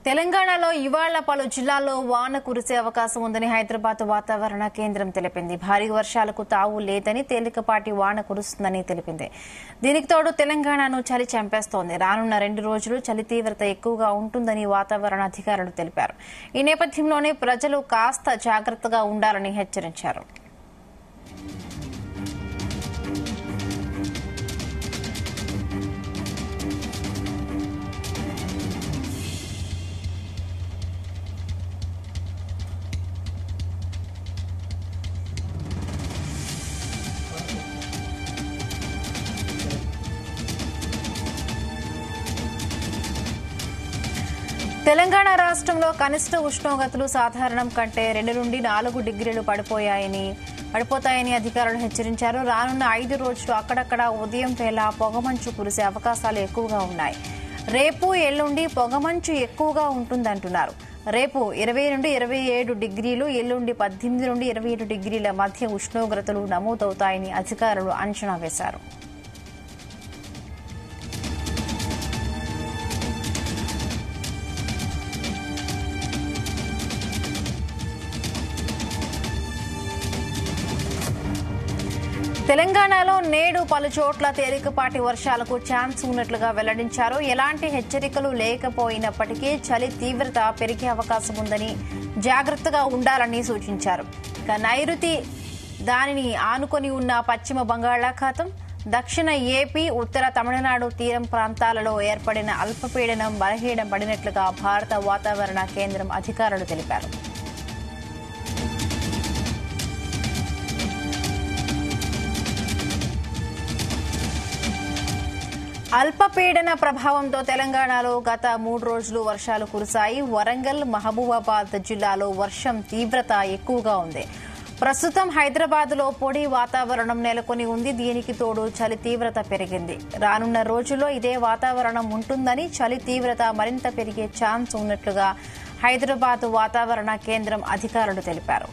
తెలంగాణలో ఇవాళ పలు జిల్లాల్లో వాన కురిసే అవకాశం ఉందని హైదరాబాద్ వాతావరణ కేంద్రం తెలిపింది. భారీ వర్షాలకు తావు లేదని, తేలికపాటి వాన కురుస్తుందని తెలిపింది. దీనికి తోడు తెలంగాణను చలి చంపేస్తోంది. రానున్న 2 రోజులు చలి తీవ్రత ఎక్కువగా ఉంటుందని వాతావరణ అధికారులు తెలిపారు. ఈ నేపథ్యంలోనే ప్రజలు కాస్త జాగ్రత్తగా ఉండాలని హెచ్చరించారు. తెలంగాణ రాష్ట్రంలో కనిష్ట ఉష్ణోగ్రతలు సాధారణం కంటే 2 నుండి 4 డిగ్రీలు పడిపోతాయని అధికారులు హెచ్చరించారు. రానున్న 5 రోజులు అక్కడక్కడ ఉదయం వేళ పొగమంచు కురిసే అవకాశాలు ఎక్కువగా ఉన్నాయి. రేపు ఎల్లుండి పొగమంచు ఎక్కువగా ఉంటుందంటున్నారు. రేపు 20 నుండి 27 డిగ్రీలు, ఎల్లుండి 18 నుండి 27 డిగ్రీల మధ్య ఉష్ణోగ్రతలు నమోదవుతాయని అధికారులు అంచనా వేశారు. తెలంగాణలో నేడు పలు చోట్ల తేలికపాటి వర్షాలకు ఛాన్స్ ఉన్నట్లుగా వెల్లడించారు. ఎలాంటి హెచ్చరికలు లేకపోయినప్పటికీ చలి తీవ్రత పెరిగే అవకాశం ఉందని, జాగ్రత్తగా ఉండాలని సూచించారు. నైరుతి, దానిని ఆనుకొని ఉన్న పశ్చిమ బంగాళాఖాతం, దక్షిణ ఏపీ, ఉత్తర తమిళనాడు తీరం ప్రాంతాలలో ఏర్పడిన అల్పపీడనం బలహీనపడినట్లుగా భారత వాతావరణ కేంద్రం అధికారులు తెలిపారు. అల్పపీడన ప్రభావంతో తెలంగాణలో గత 3 రోజులు వర్షాలు కురిశాయి. వరంగల్, మహబూబాబాద్ జిల్లాలో వర్షం తీవ్రత ఎక్కువగా ఉంది. ప్రస్తుతం హైదరాబాద్ లో పొడి వాతావరణం నెలకొని ఉంది. దీనికి తోడు చలి తీవ్రత పెరిగింది. రానున్న రోజుల్లో ఇదే వాతావరణం ఉంటుందని, చలి తీవ్రత మరింత పెరిగే ఛాన్స్ ఉన్నట్లుగా హైదరాబాద్ వాతావరణ కేంద్రం అధికారులు తెలిపారు.